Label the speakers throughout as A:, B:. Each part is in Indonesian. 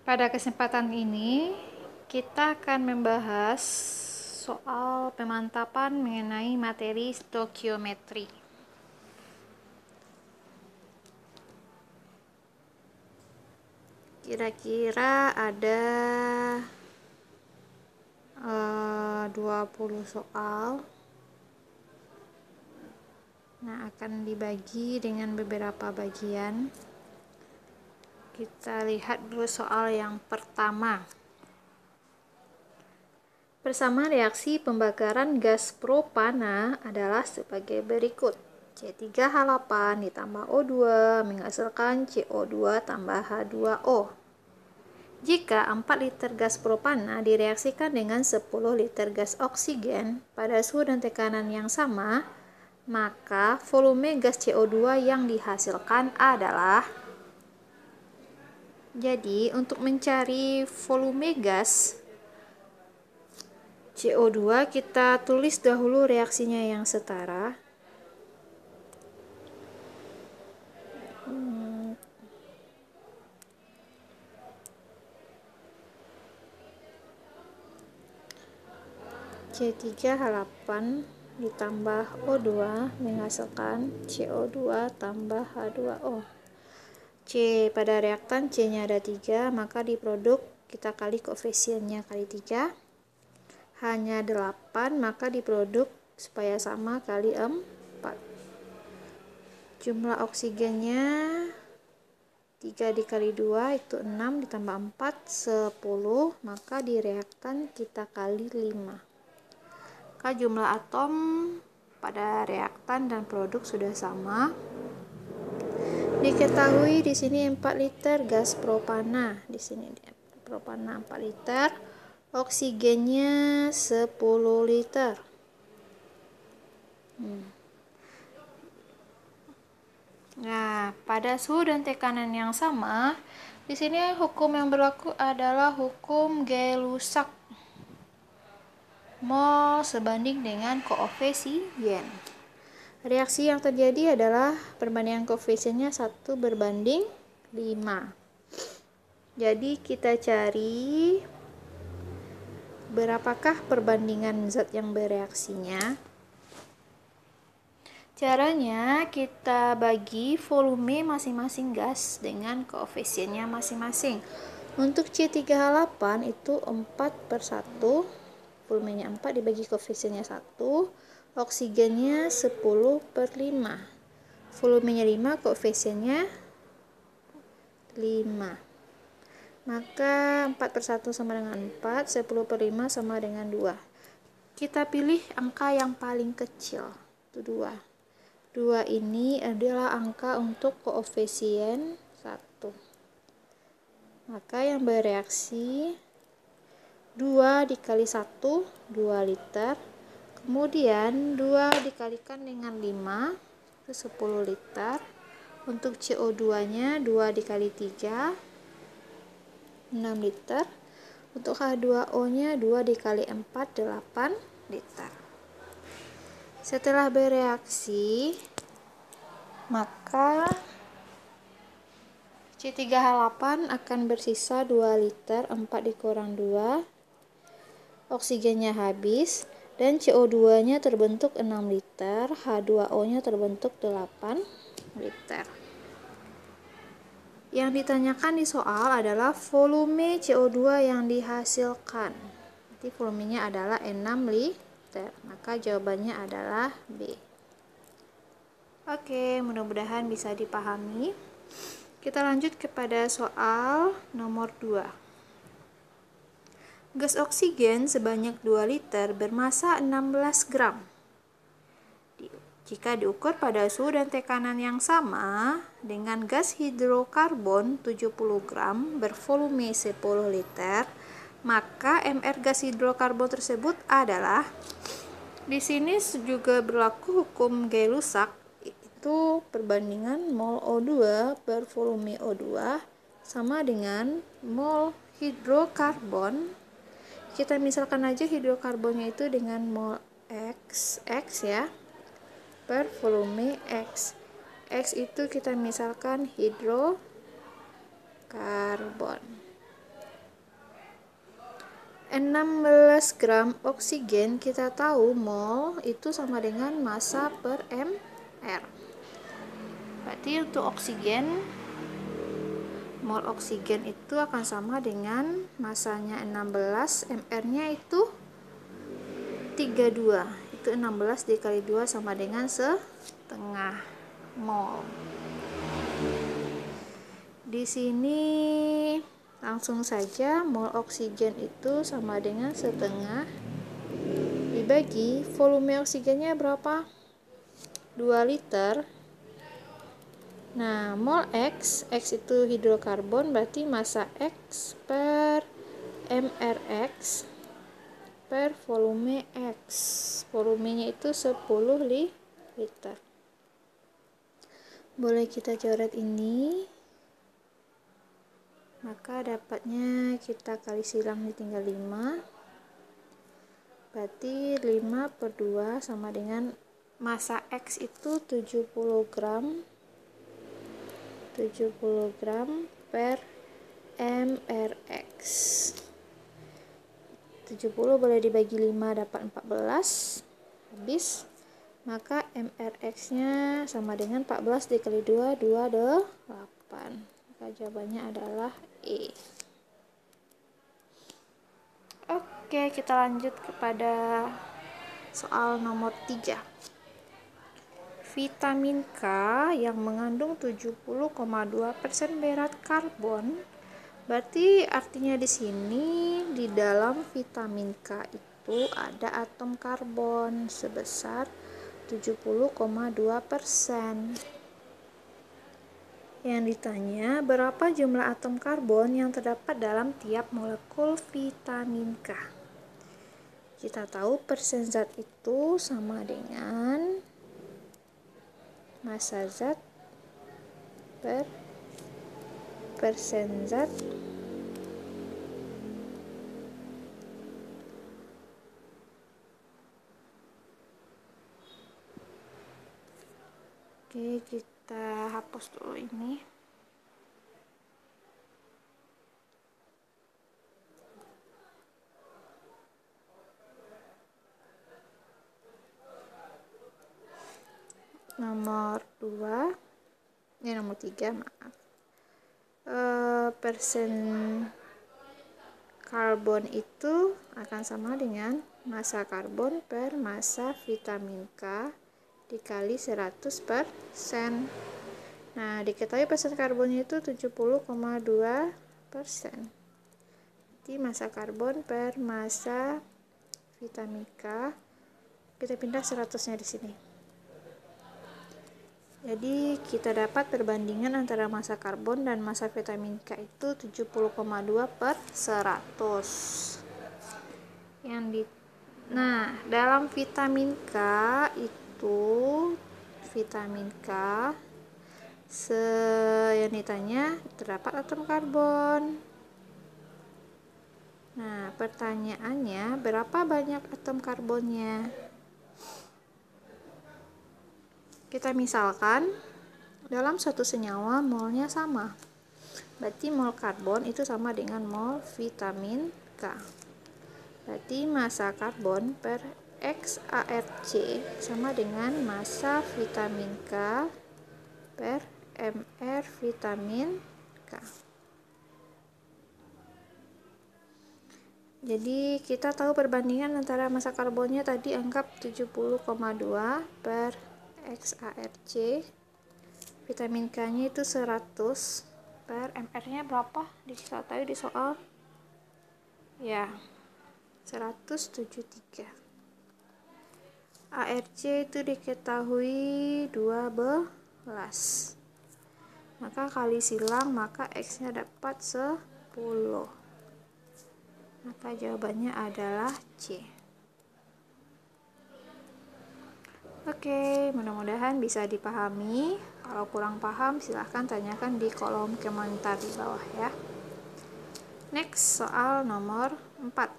A: Pada kesempatan ini, kita akan membahas soal pemantapan mengenai materi stoikiometri. Kira-kira ada 20 soal. Nah, akan dibagi dengan beberapa bagian. Kita lihat dulu soal yang pertama. Bersama reaksi pembakaran gas propana adalah sebagai berikut. C3H8 ditambah O2 menghasilkan CO2 tambah H2O. Jika 4 liter gas propana direaksikan dengan 10 liter gas oksigen pada suhu dan tekanan yang sama, maka volume gas CO2 yang dihasilkan adalah. Jadi, untuk mencari volume gas CO2, kita tulis dahulu reaksinya yang setara. C3H8 ditambah O2 menghasilkan CO2 tambah H2O. C pada reaktan C-nya ada 3, maka di produk kita kali koefisiennya kali 3. Hanya 8, maka di produk supaya sama kali 4. Jumlah oksigennya 3 dikali 2 itu 6 ditambah 4 10, maka di reaktan kita kali 5. Maka jumlah atom pada reaktan dan produk sudah sama. Diketahui di sini 4 liter gas propana. Di sini propana 4 liter, oksigennya 10 liter. Nah, pada suhu dan tekanan yang sama, di sini hukum yang berlaku adalah hukum Gay-Lussac. Mol sebanding dengan koefisien. Reaksi yang terjadi adalah perbandingan koefisiennya 1 berbanding 5. Jadi kita cari berapakah perbandingan zat yang bereaksinya. Caranya kita bagi volume masing-masing gas dengan koefisiennya masing-masing. Untuk C3H8 itu 4/1, volumenya 4 dibagi koefisiennya 1, oksigennya 10/5, volumenya 5, koefisiennya 5. Maka 4/1 sama dengan 4, 10/5 sama dengan 2. Kita pilih angka yang paling kecil, itu 2. 2 ini adalah angka untuk koefisien 1. Maka yang bereaksi 2 dikali 1, 2 liter. Kemudian 2 dikalikan dengan 5, itu 10 liter. Untuk CO2-nya 2 dikali 3, 6 liter. Untuk H2O-nya 2 dikali 4, 8 liter. Setelah bereaksi, maka C3H8 akan bersisa 2 liter, 4 dikurang 2, oksigennya habis, dan CO2-nya terbentuk 6 liter, H2O-nya terbentuk 8 liter. Yang ditanyakan di soal adalah volume CO2 yang dihasilkan. Jadi volumenya adalah 6 liter, maka jawabannya adalah B. Oke, mudah-mudahan bisa dipahami. Kita lanjut kepada soal nomor 2. Gas oksigen sebanyak 2 liter bermassa 16 gram. Jika diukur pada suhu dan tekanan yang sama dengan gas hidrokarbon 70 gram bervolume 10 liter, maka MR gas hidrokarbon tersebut adalah. Di sini juga berlaku hukum Gay-Lussac, itu perbandingan mol O2 per volume O2 sama dengan mol hidrokarbon. Kita misalkan aja hidrokarbonnya itu dengan mol X ya, per volume X. X itu kita misalkan hidrokarbon. 16 gram oksigen, kita tahu mol itu sama dengan massa per mR. Berarti untuk oksigen, mol oksigen itu akan sama dengan massanya 16, mR-nya itu 32. Itu 16 dikali 2 sama dengan setengah mol. Di sini langsung saja mol oksigen itu sama dengan setengah dibagi volume oksigennya berapa? 2 liter. Nah, mol X itu hidrokarbon, berarti massa X per mRx per volume X. Volumenya itu 10 liter. Boleh kita coret ini. Maka dapatnya kita kali silang ini tinggal 5. Berarti 5 per 2 sama dengan massa X itu 70 gram. 70 gram per mRx. 70 boleh dibagi 5 dapat 14. Habis. Maka mRx nya sama dengan 14 dikali 2, 8. Maka jawabannya adalah E. Oke, kita lanjut kepada soal nomor 3. Vitamin K yang mengandung 70,2% berat karbon. Berarti artinya di sini di dalam vitamin K itu ada atom karbon sebesar 70,2%. Yang ditanya berapa jumlah atom karbon yang terdapat dalam tiap molekul vitamin K. Kita tahu persen zat itu sama dengan massa zat per persen zat Oke, kita hapus dulu ini. Nomor 2, nomor 3, maaf. Persen karbon itu akan sama dengan massa karbon per massa vitamin K dikali 100%. Nah, diketahui persen karbonnya itu 70,2%. Jadi massa karbon per massa vitamin K, kita pindah 100-nya di sini. Jadi kita dapat perbandingan antara massa karbon dan massa vitamin K itu 70,2 per 100. Nah, dalam vitamin K itu vitamin K yang ditanya terdapat atom karbon. Nah, pertanyaannya berapa banyak atom karbonnya? Kita misalkan dalam satu senyawa molnya sama. Berarti mol karbon itu sama dengan mol vitamin K. Berarti massa karbon per XaRC sama dengan massa vitamin K per mR vitamin K. Jadi kita tahu perbandingan antara massa karbonnya tadi anggap 70,2 per XaRC. Vitamin K nya itu 100 per mR nya berapa? Kita tahu di soal. Ya, 173. ARC itu diketahui 12. Maka kali silang, maka X nya dapat 10. Maka jawabannya adalah C. Oke, mudah-mudahan bisa dipahami. Kalau kurang paham silahkan tanyakan di kolom komentar di bawah ya. Next, soal nomor 4.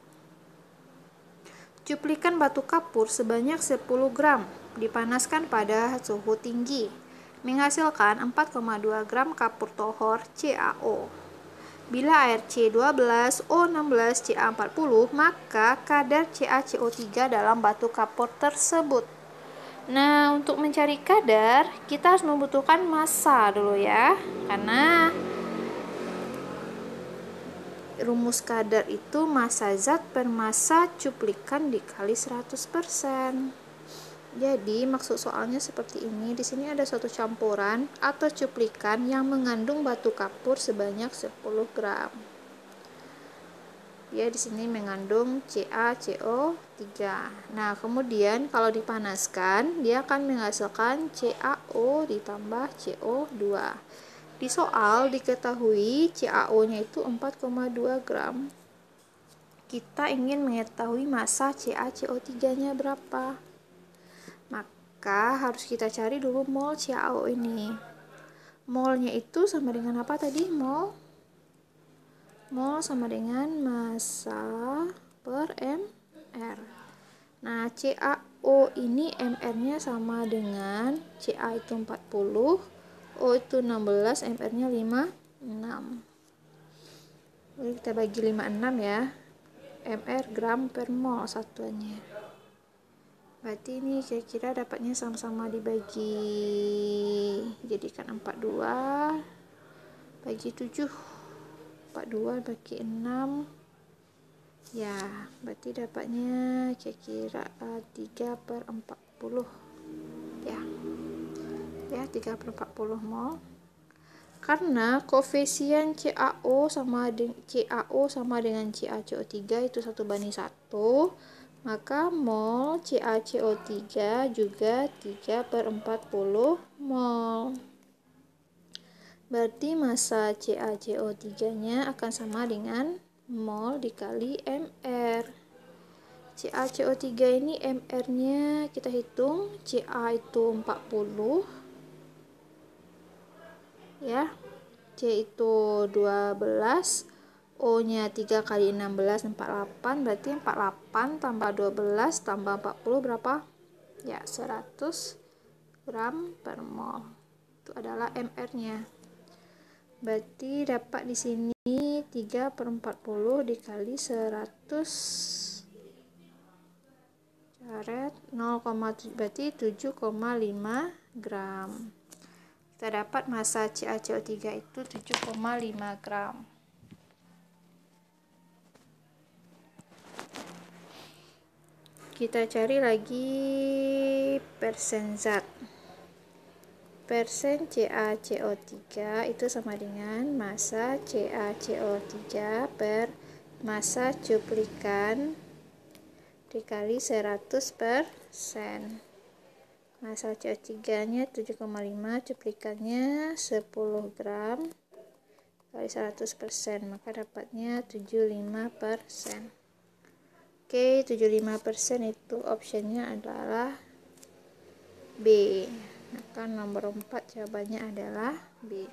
A: Cuplikan batu kapur sebanyak 10 gram dipanaskan pada suhu tinggi, menghasilkan 4,2 gram kapur tohor CaO. Bila air C12, O16, Ca40, maka kadar CaCO3 dalam batu kapur tersebut. Nah, untuk mencari kadar, kita harus membutuhkan massa dulu ya. Karena rumus kadar itu massa zat per massa cuplikan dikali 100%. Jadi, maksud soalnya seperti ini. Di sini ada suatu campuran atau cuplikan yang mengandung batu kapur sebanyak 10 gram. Ya, di sini mengandung CaCO3. Nah, kemudian kalau dipanaskan, dia akan menghasilkan CaO ditambah CO2. Di soal diketahui CaO-nya itu 4,2 gram. Kita ingin mengetahui massa CaCO3-nya berapa. Maka harus kita cari dulu mol CaO ini. Molnya itu sama dengan apa tadi? Mol sama dengan massa per mR. Nah, CaO ini mR-nya sama dengan Ca itu 40, O itu 16, mR-nya 56. Jadi kita bagi 56 ya. mR gram per mol satuannya. Berarti ini kira-kira dapatnya sama-sama dibagi, jadikan 42 bagi 7, 42 bagi 6 ya, berarti dapatnya kira-kira 3/40 ya, 3/40 mol. Karena koefisien CaO sama dengan CaCO3 itu 1:1, maka mol CaCO3 juga 3/40 mol. Berarti massa CaCO3-nya akan sama dengan mol dikali mR. CaCO3 ini mR-nya kita hitung, Ca itu 40 ya, C itu 12, O-nya 3 kali 16, 48, berarti 48 tambah 12 tambah 40 berapa? Ya, 100 gram per mol. Itu adalah mR-nya. Berarti dapat di sini 3/40 dikali 100 caret 0,7, berarti 7,5 gram. Kita dapat massa CaCO3 itu 7,5 gram. Kita cari lagi persen zat. Persen CaCO3 itu sama dengan massa CaCO3 per massa cuplikan dikali 100%. Massa CO3-nya 7,5, cuplikannya 10 gram kali 100%, maka dapatnya 75%. Oke, 75% itu optionnya adalah B. Maka nomor 4 jawabannya adalah B.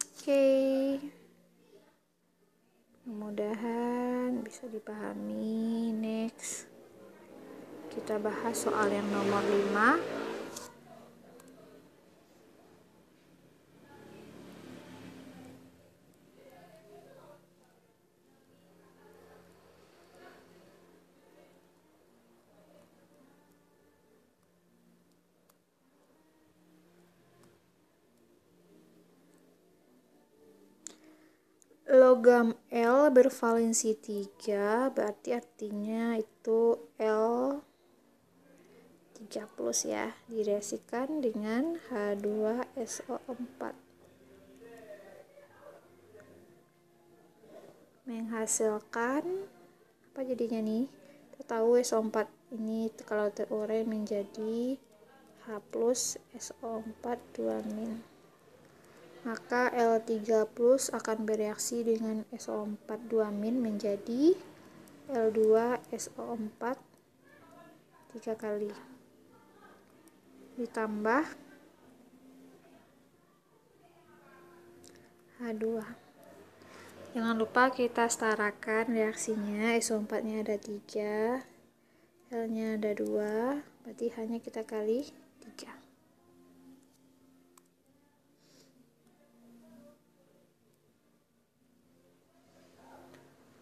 A: Oke. Mudah-mudahan bisa dipahami. Next. Kita bahas soal yang nomor 5. Logam L bervalensi 3, berarti artinya itu L 3+ ya, direaksikan dengan H2SO4 menghasilkan apa jadinya nih? Kita tahu SO4 ini kalau terurai menjadi H+ SO4 2-. Maka L3+ akan bereaksi dengan SO4 2- menjadi L2SO4 3 kali ditambah H2. Jangan lupa kita setarakan reaksinya. SO4-nya ada 3, L-nya ada 2, berarti hanya kita kali 3.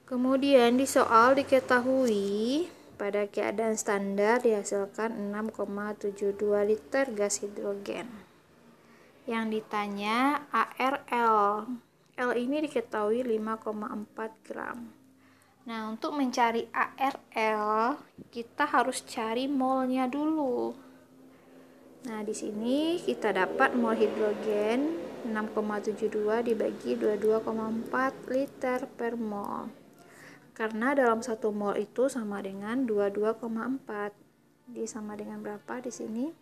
A: Kemudian di soal diketahui pada keadaan standar dihasilkan 6,72 liter gas hidrogen. Yang ditanya ARL. L ini diketahui 5,4 gram. Nah, untuk mencari ARL, kita harus cari molnya dulu. Nah, di sini kita dapat mol hidrogen 6,72 dibagi 22,4 liter per mol. Karena dalam 1 mol itu sama dengan 22,4. Jadi sama dengan berapa di sini?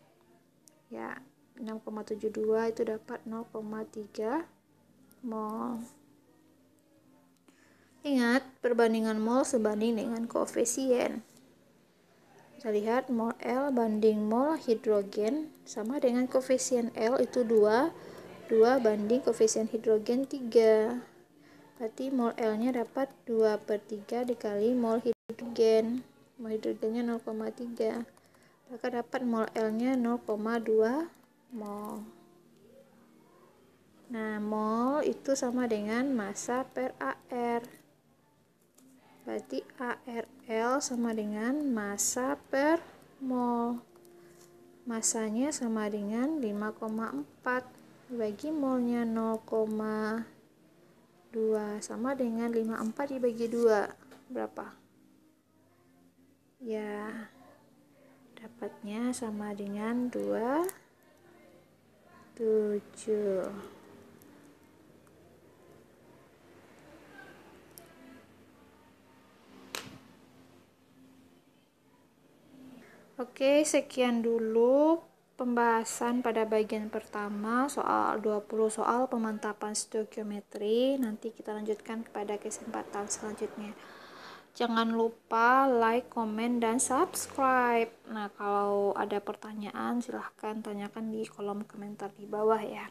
A: Ya, 6,72 itu dapat 0,3 mol. Ingat, perbandingan mol sebanding dengan koefisien. Kita lihat mol L banding mol hidrogen sama dengan koefisien L itu 2 banding koefisien hidrogen 3. Berarti mol L-nya dapat 2/3 dikali mol hidrogen. Mol hidrogennya 0,3. Maka dapat mol L-nya 0,2 mol. Nah, mol itu sama dengan massa per AR. Berarti ARL sama dengan massa per mol. Massanya sama dengan 5,4. Bagi molnya 0,2 sama dengan 54 dibagi 2 berapa? Ya, dapatnya sama dengan 27. Oke, sekian dulu pembahasan pada bagian pertama soal 20 soal pemantapan stoikiometri. Nanti kita lanjutkan kepada kesempatan selanjutnya. Jangan lupa like, komen, dan subscribe. Nah, kalau ada pertanyaan silahkan tanyakan di kolom komentar di bawah ya.